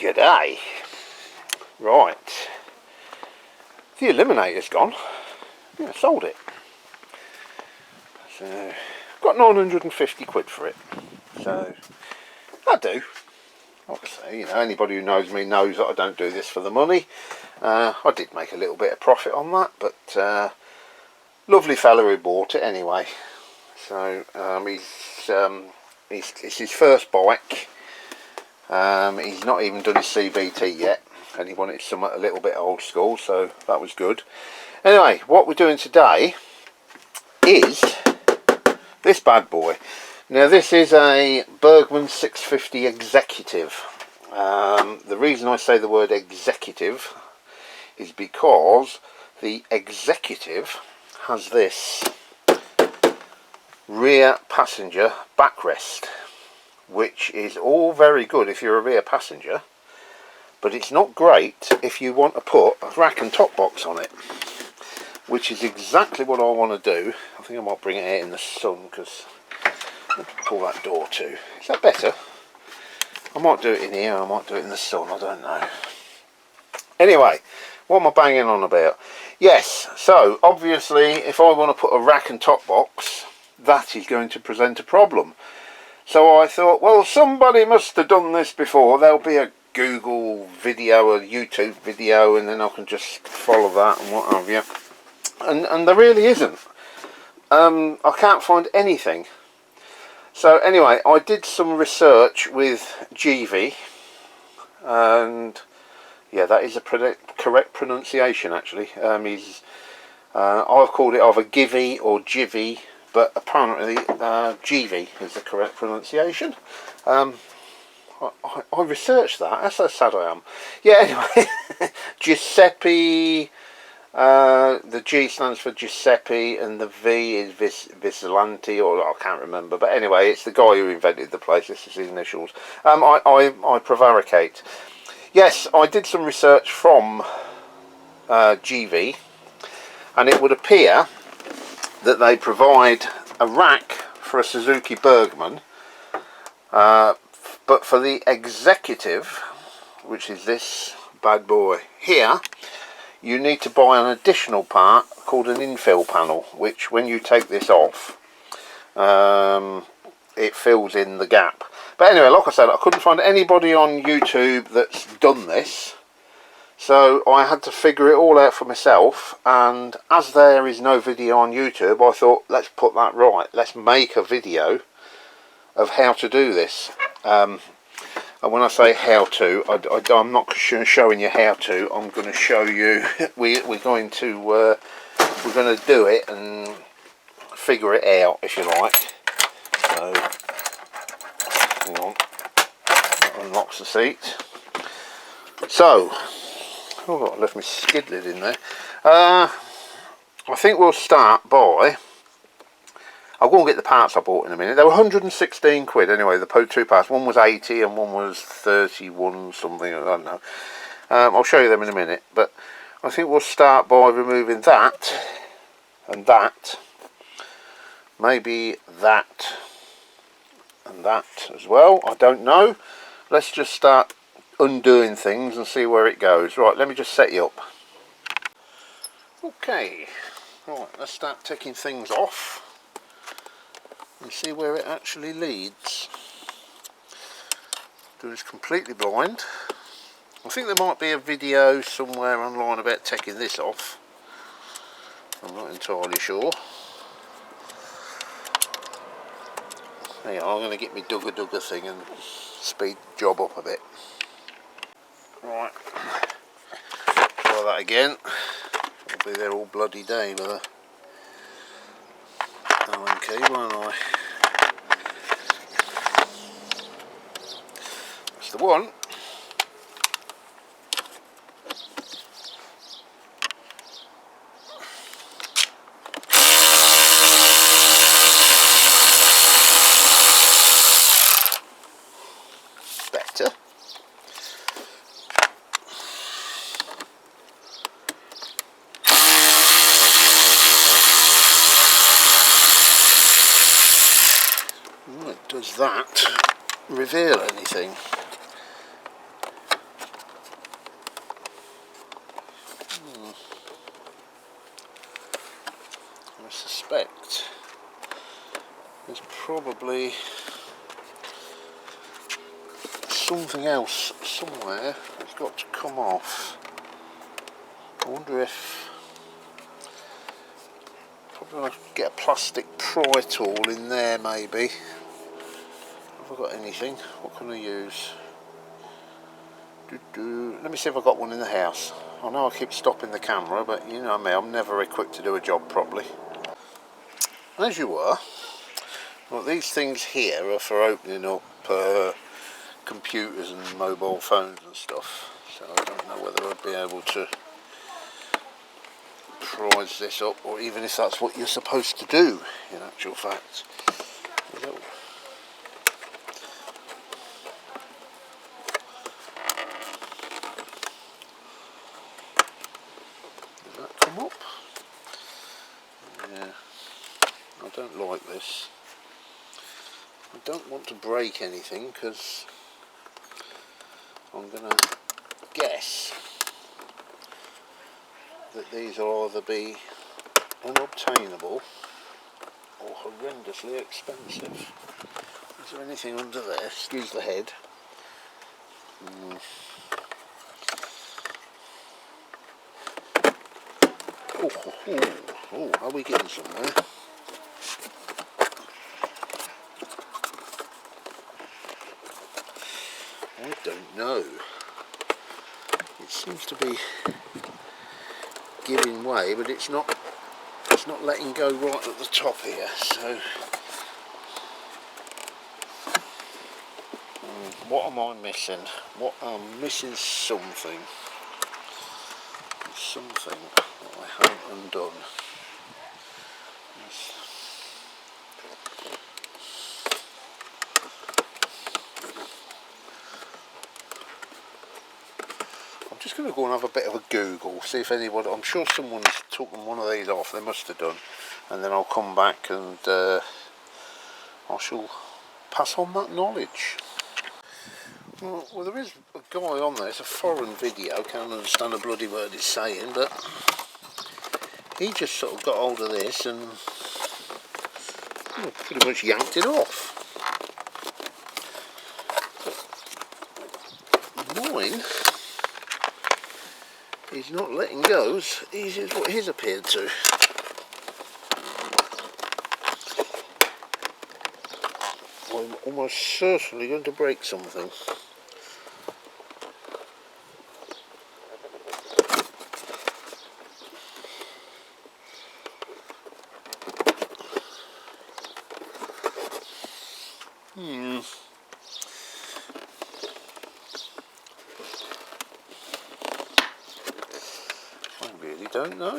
G'day. Right, the eliminator's gone. Yeah, sold it. So got 950 quid for it. So I do. Like I say, you know, anybody who knows me knows that I don't do this for the money. I did make a little bit of profit on that, but lovely fella who bought it anyway. So it's his first bike. He's not even done his CVT yet, and he wanted something a little bit old school, so that was good. Anyway, what we're doing today is this bad boy. Now this is a Burgman 650 Executive. The reason I say the word executive is because the Executive has this rear passenger backrest, which is all very good if you're a rear passenger, but it's not great if you want to put a rack and top box on it, which is exactly what I want to do. I think I might bring it out in the sun because I'll pull that door too. Is that better? I might do it in here, I might do it in the sun, I don't know. Anyway, what am I banging on about? Yes, so obviously if I want to put a rack and top box, that is going to present a problem. So I thought, well, somebody must have done this before. There'll be a Google video, a YouTube video, and then I can just follow that and what have you. And there really isn't. I can't find anything. So anyway, I did some research with Givi, and yeah, that is a correct pronunciation actually. I've called it either Givi or Givi, but apparently Givi is the correct pronunciation. I researched that. That's how sad I am. Yeah, anyway, Giuseppe. The G stands for Giuseppe, and the V is Vigilanti, or I can't remember. But anyway, it's the guy who invented the place. This is his initials. I prevaricate. Yes, I did some research from GV, and it would appear that they provide a rack for a Suzuki Burgman, but for the Executive, which is this bad boy here, you need to buy an additional part called an infill panel, which when you take this off, it fills in the gap. But anyway, like I said, I couldn't find anybody on YouTube that's done this, so I had to figure it all out for myself. And as there is no video on YouTube, I thought, let's put that right. Let's make a video of how to do this. And when I say how to, I'm not showing you how to. I'm going to show you. We're going to do it and figure it out, if you like. So, hang on. That unlocks the seat. So, oh, I left my skid lid in there. I think we'll start by. I'll go and get the parts I bought in a minute. They were 116 quid anyway, the two parts. One was 80 and one was 31 something, I don't know. I'll show you them in a minute, but I think we'll start by removing that and that. Maybe that and that as well, I don't know. Let's just start undoing things and see where it goes. Right, let me just set you up. Okay, right, let's start taking things off and see where it actually leads. Do this completely blind. I think there might be a video somewhere online about taking this off. I'm not entirely sure. Hang on, I'm going to get my dugger thing and speed the job up a bit. Right, try that again. I'll be there all bloody day with a Allen key, won't I? That's the one. Better. Does that reveal anything? suspect there's probably something else somewhere that's got to come off. I wonder if probably want to get a plastic pry tool in there maybe. Have I got anything? What can I use? Let me see if I've got one in the house. I know I keep stopping the camera, but you know me, I'm never equipped to do a job properly. As you were, well, these things here are for opening up computers and mobile phones and stuff, so I don't know whether I'd be able to prise this up, or even if that's what you're supposed to do in actual fact. Did that come up? Yeah, I don't like this. I don't want to break anything because I'm going to guess that these will either be unobtainable or horrendously expensive. Is there anything under there? Excuse the head. Oh, are we getting somewhere? I don't know. It seems to be giving way, but it's not letting go right at the top here, so what am I missing? I'm missing something that I haven't undone. I'm just going to go and have a bit of a Google, see if anyone, I'm sure someone's taken one of these off, they must have done, and then I'll come back and I shall pass on that knowledge. Well, there is a guy on there, it's a foreign video, can't understand a bloody word he's saying, but he just sort of got hold of this and pretty much yanked it off. But mine is not letting go as easy as what his appeared to. I'm almost certainly going to break something. I really don't know.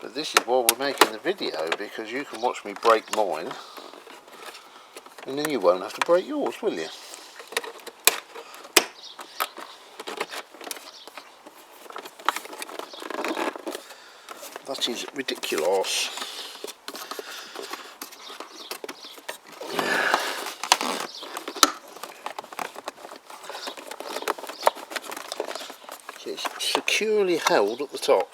But this is why we're making the video, because you can watch me break mine and then you won't have to break yours, will you? That is ridiculous. It's securely held at the top.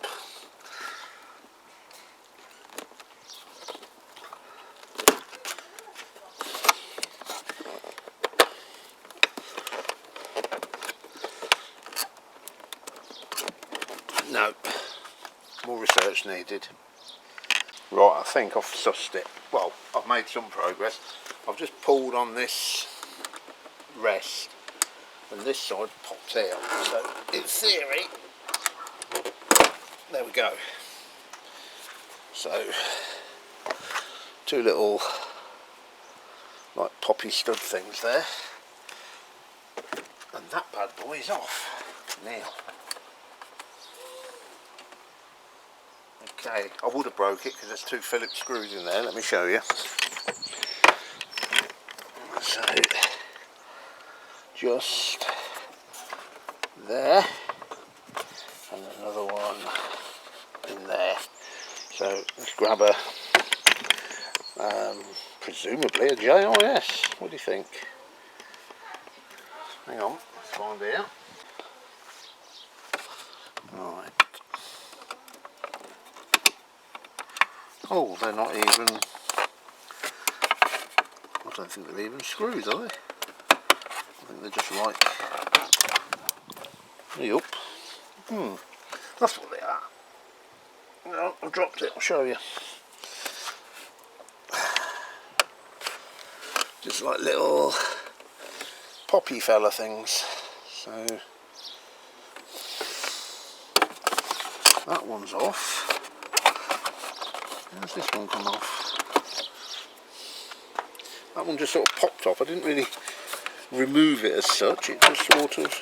No, more research needed. Right, I think I've sussed it. Well, I've made some progress. I've just pulled on this rest and this side popped out. So, in theory, there we go. So, two little like poppy stud things there. And that bad boy is off now. Okay, I would have broke it because there's two Phillips screws in there. Let me show you. So, just there, and another one in there. So let's grab a, presumably a JIS. What do you think? Hang on, let's find out. Right. Oh, they're not even, I don't think they're even screws, are they? I think they're just right. Yup. That's what they are. No, I've dropped it, I'll show you. Just like little poppy fella things. So that one's off. How's this one come off? That one just sort of popped off. I didn't really remove it as such, it just sort of...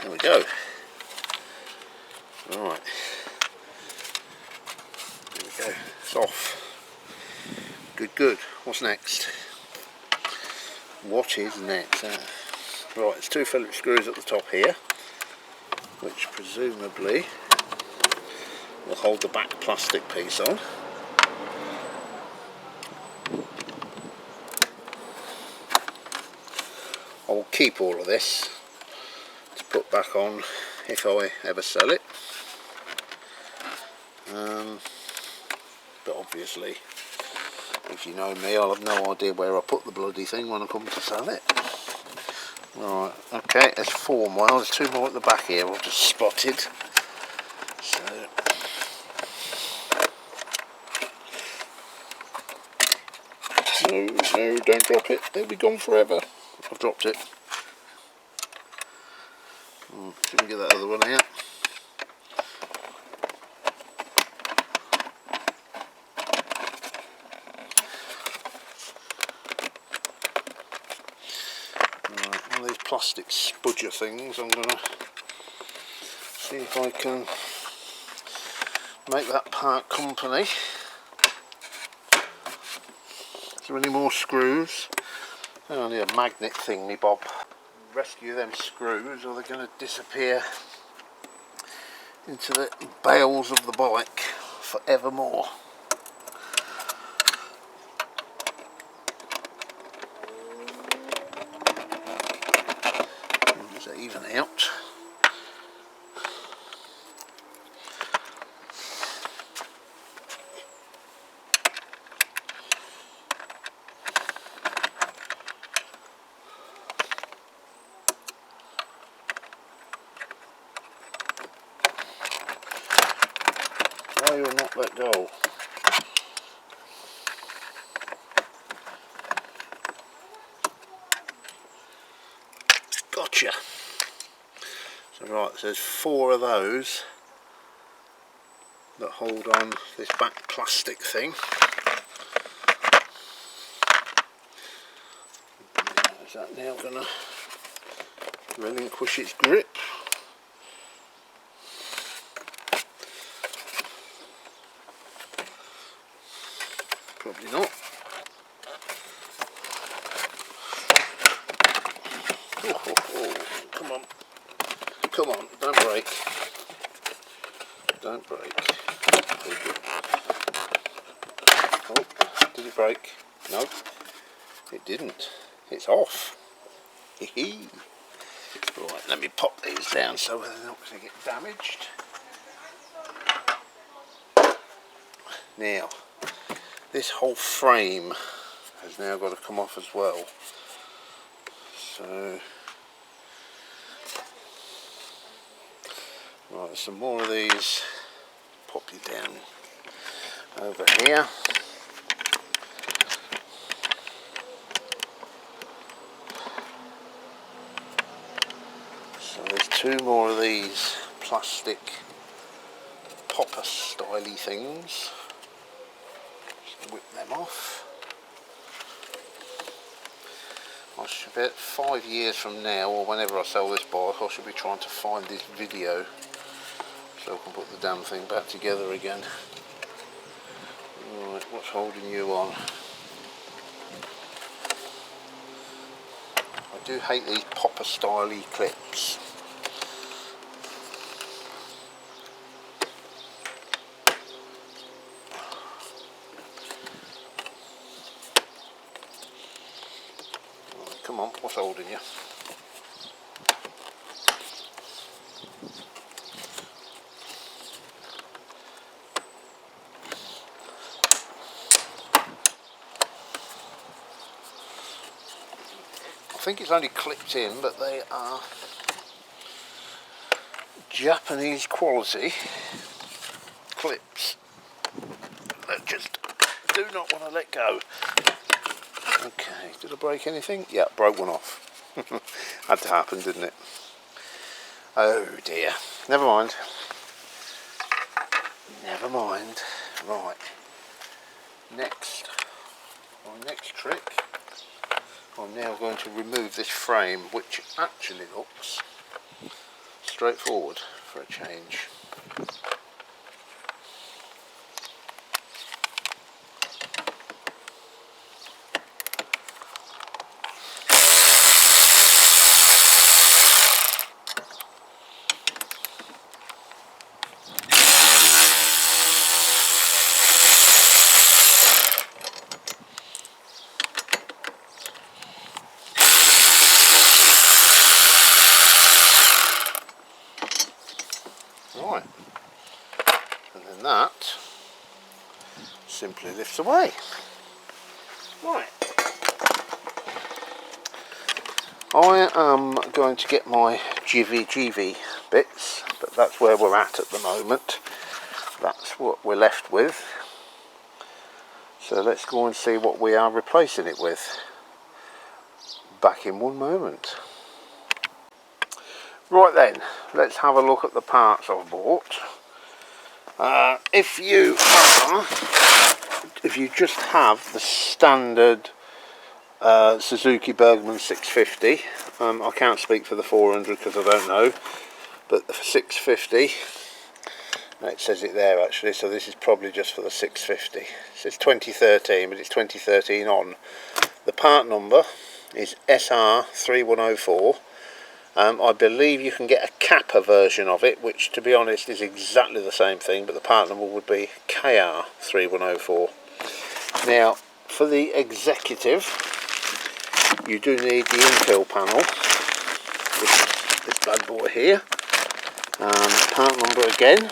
There we go. Right. There we go. It's off. Good, good. What's next? What is next? Right, there's 2 Phillips screws at the top here, which presumably will hold the back plastic piece on. I will keep all of this to put back on if I ever sell it. But obviously, if you know me, I'll have no idea where I put the bloody thing when I come to sell it. Right, okay, there's 4 more. There's 2 more at the back here I've just spotted. So no, don't drop it. They'll be gone forever. I've dropped it. Shouldn't get that other one out. Right, one of these plastic spudger things. I'm going to see if I can make that part company. Is there any more screws? Only a magnet thingy bob. Rescue them screws or they're going to disappear into the bales of the bike forevermore. Does that even out? Why will not let go? Gotcha. So right, there's 4 of those that hold on this back plastic thing. Is that now going to relinquish its grip? Probably not. Oh, come on. Come on, don't break. Don't break. Oh, did it break? No, it didn't. It's off. Hee. Right, let me pop these down so they're not going to get damaged. Now, this whole frame has now got to come off as well. So, right, there's some more of these. Pop you down over here. So there's 2 more of these plastic popper styly things. Just whip them off. I should bet 5 years from now, or whenever I sell this bike, I should be trying to find this video so I can put the damn thing back together again. Right, what's holding you on? I do hate these popper styly clips. Right, come on, what's holding you? think it's only clipped in, but they are Japanese quality clips that just do not want to let go. Okay, did I break anything? Yeah, broke one off. Had to happen, didn't it? Oh dear. Never mind. Never mind. Right. Next. My next trick. I'm now going to remove this frame, which actually looks straightforward for a change. Right, and then that simply lifts away. Right, I am going to get my Givi bits, but that's where we're at the moment. That's what we're left with. So let's go and see what we are replacing it with. Back in one moment. Right then, let's have a look at the parts I've bought. If you just have the standard Suzuki Burgman 650, I can't speak for the 400 because I don't know, but the 650, it says it there actually, so this is probably just for the 650. It says 2013, but it's 2013 on. The part number is SR3104. I believe you can get a Kappa version of it, which to be honest is exactly the same thing, but the part number would be KR3104. Now, for the executive, you do need the infill panel, this bad boy here. Part number again,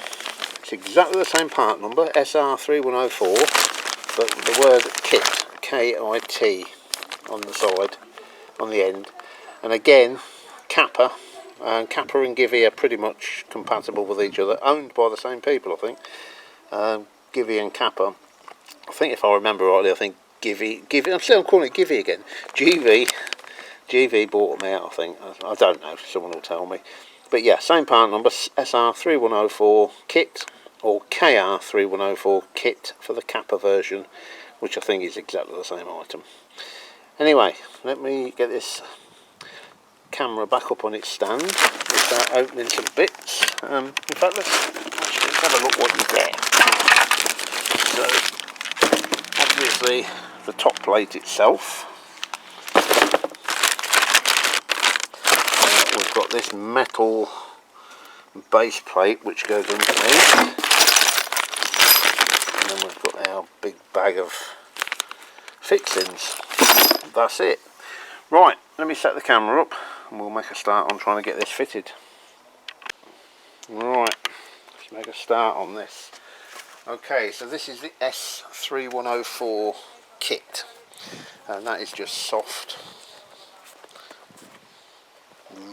it's exactly the same part number, SR3104, but the word kit, K-I-T, on the side, on the end. And again, Kappa and Givi are pretty much compatible with each other, owned by the same people, I think. Givi and Kappa. I think if I remember rightly, I think Givi, I'm still calling it Givi again. Givi bought them out, I think. I don't know, someone will tell me. But yeah, same part number, SR3104 kit, or KR3104 kit for the Kappa version, which I think is exactly the same item. Anyway, let me get this camera back up on its stand and start opening some bits. In fact, let's have a look what you get. So, obviously, the top plate itself. We've got this metal base plate which goes underneath, and then we've got our big bag of fixings. That's it. Right, let me set the camera up and we'll make a start on trying to get this fitted. Right, let's make a start on this. Okay, so this is the S3104 kit, and that is just soft,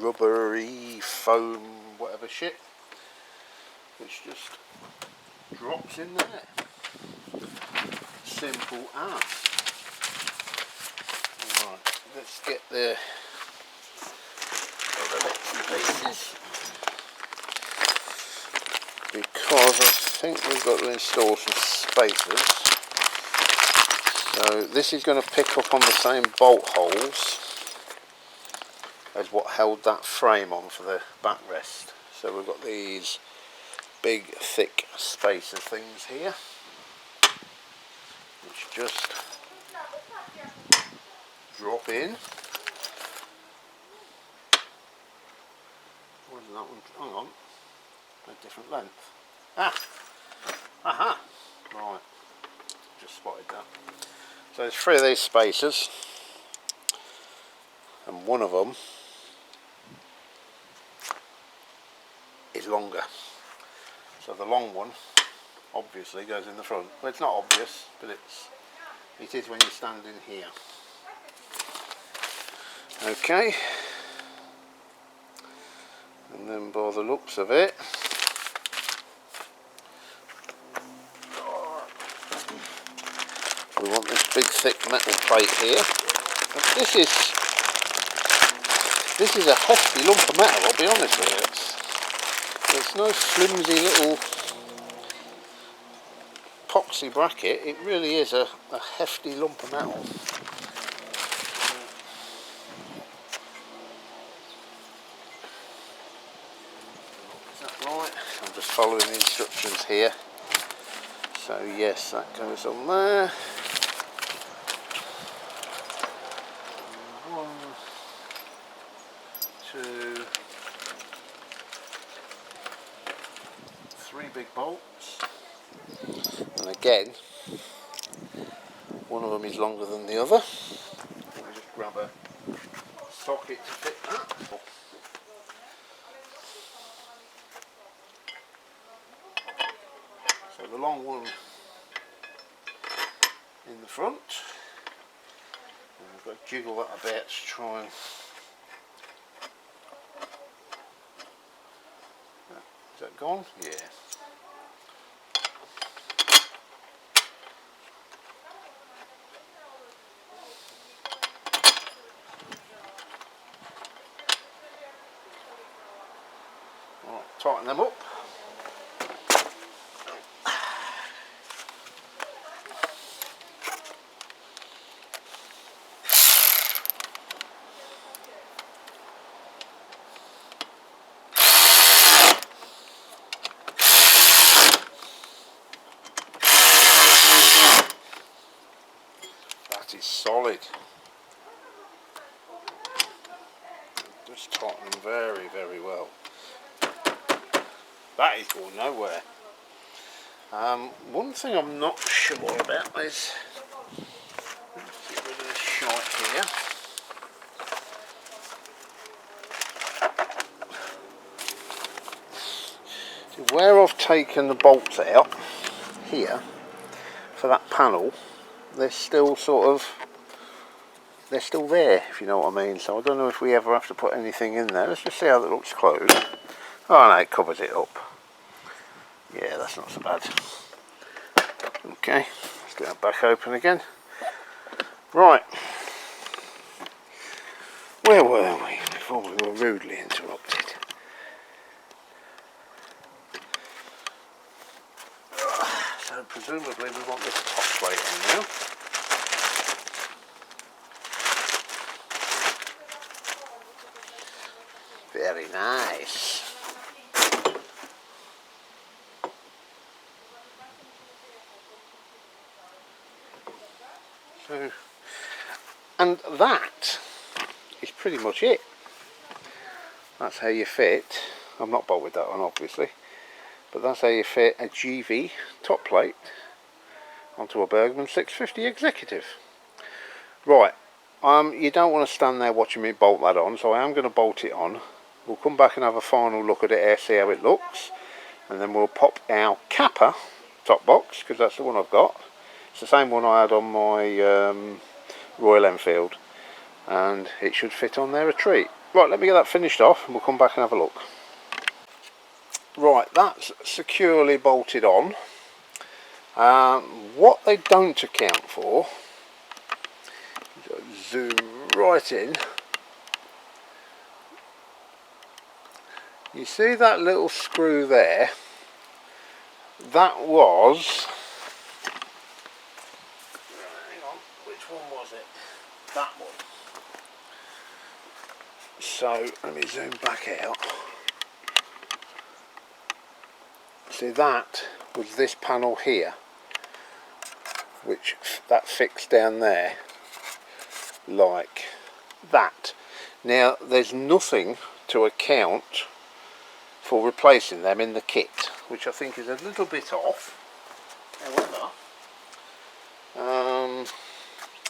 rubbery foam, whatever shit, which just drops in there. Simple as. Right, let's get the other bits and pieces, because I think we've got to install some spacers. So this is going to pick up on the same bolt holes as what held that frame on for the backrest. So we've got these big thick spacer things here, which just drop in. Where's that one? Hang on, a different length. Aha! Right, just spotted that. So there's 3 of these spacers, and one of them is longer. So the long one obviously goes in the front. Well, it's not obvious, but it is when you're standing here. Okay, and then by the looks of it, we want this big thick metal plate here. And this is a hefty lump of metal, I'll be honest with you. It's no flimsy little epoxy bracket, it really is a hefty lump of metal. Is that right? I'm just following the instructions here. So yes, that goes on there. 1, 2, 3 big bolts. And again, one of them is longer than the other. Let me just grab a socket to fit that. So the long one in the front, and we've got to jiggle that a bit to try and... Is that gone? Yeah. Right, tighten them up. That is solid. Just tighten them very, very well. That is going nowhere. One thing I'm not sure about is, let's get rid of this shite here. See, where I've taken the bolts out here for that panel, they're still they're still there, if you know what I mean. So I don't know if we ever have to put anything in there. Let's just see how that looks closed. Oh no, it covers it up. Yeah, that's not so bad. Okay, let's get that back open again. Right, where were we before we were rudely interrupted? So presumably we want this top plate on now. Very nice. So, and that is pretty much it. That's how you fit, I'm not bolted that one obviously, but that's how you fit a Givi top plate onto a Burgman 650 Executive. Right, you don't want to stand there watching me bolt that on, so I am going to bolt it on. We'll come back and have a final look at it here, see how it looks, and then we'll pop our Kappa top box, because that's the one I've got. It's the same one I had on my Royal Enfield, and it should fit on there a treat. Right, let me get that finished off and we'll come back and have a look. Right, that's securely bolted on. What they don't account for, zoom right in, you see that little screw there? That was, hang on, which one was it? That one. So let me zoom back out. See, that was this panel here, which that fixed down there like that. Now there's nothing to account for replacing them in the kit, which I think is a little bit off. However,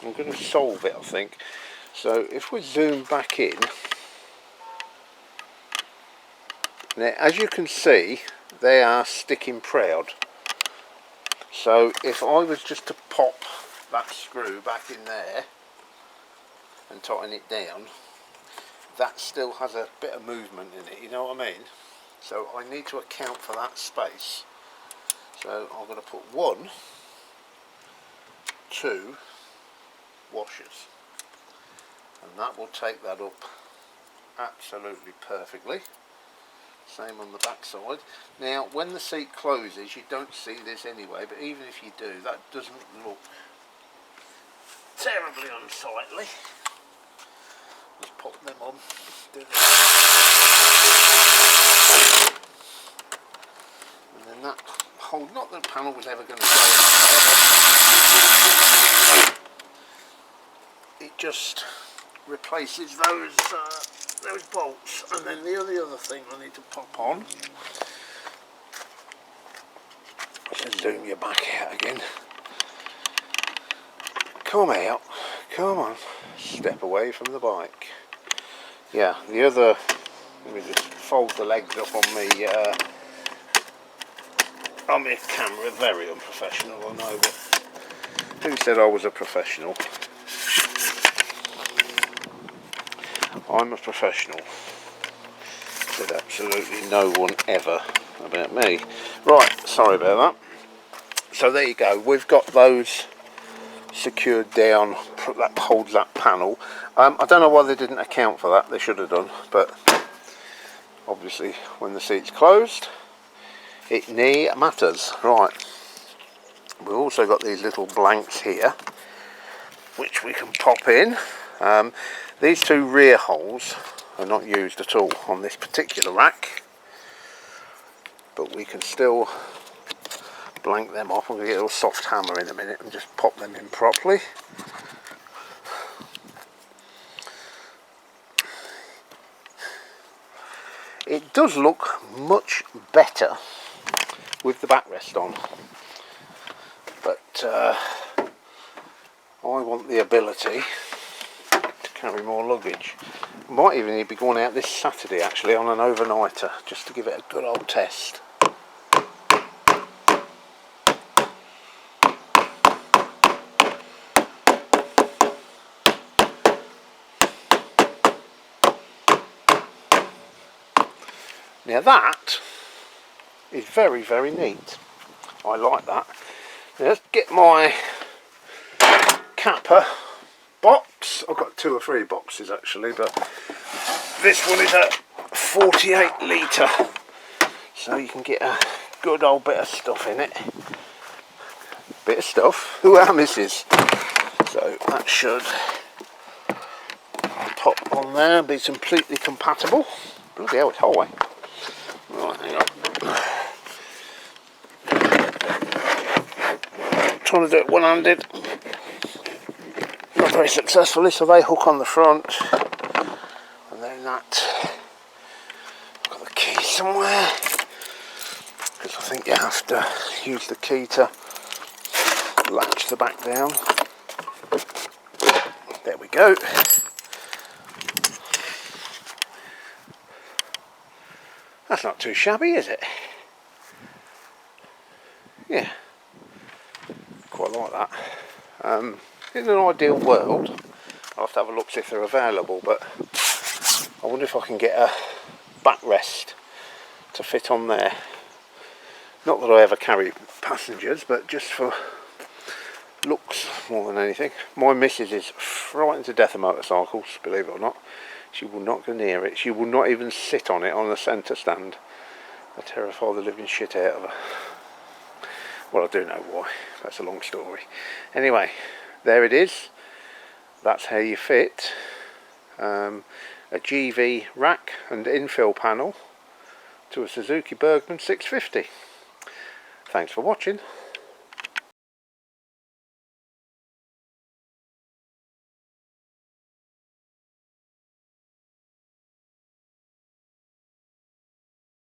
I'm going to solve it, I think. So if we zoom back in, now as you can see, they are sticking proud. So if I was just to pop that screw back in there and tighten it down, that still has a bit of movement in it, you know what I mean? So I need to account for that space. So I'm going to put 1, 2 washers, and that will take that up absolutely perfectly. Same on the back side. Now when the seat closes you don't see this anyway, but even if you do, that doesn't look terribly unsightly. Just pop them on. Do that. And then that whole, not that the panel was ever going to go anywhere, it just replaces those bolts. And then the other thing I need to pop on, just zoom you back out again. Come out, come on, step away from the bike. Yeah, the other, let me just fold the legs up on me camera, very unprofessional I know, but who said I was a professional? I'm a professional. Said absolutely no one ever about me. Right, sorry about that. So there you go, we've got those secured down, that holds that panel. I don't know why they didn't account for that, they should have done, but obviously when the seat's closed it matters. Right, we've also got these little blanks here which we can pop in. These 2 rear holes are not used at all on this particular rack, but we can still blank them off. I'm going to get a little soft hammer in a minute and just pop them in properly. It does look much better with the backrest on, but I want the ability to carry more luggage. I might even need to be going out this Saturday actually on an overnighter just to give it a good old test. Now that is very, very neat. I like that. Now let's get my capper box. I've got 2 or 3 boxes actually, but this one is a 48 litre, so you can get a good old bit of stuff in it. Bit of stuff. Who our missus? So that should pop on there and be completely compatible. Bloody hell, it's high. Right, hang on. Trying to do it one-handed. Not very successfully, so they hook on the front. And then that... I've got the key somewhere. Because I think you have to use the key to latch the back down. There we go. That's not too shabby, is it? Yeah, quite like that. In an ideal world, I'll have to have a look see if they're available, but I wonder if I can get a backrest to fit on there. Not that I ever carry passengers, but just for looks more than anything. My missus is frightened to death of motorcycles, believe it or not. She will not go near it. She will not even sit on it on the centre stand. I terrify the living shit out of her. Well, I do know why. That's a long story. Anyway, there it is. That's how you fit a Givi rack and infill panel to a Suzuki Burgman 650. Thanks for watching.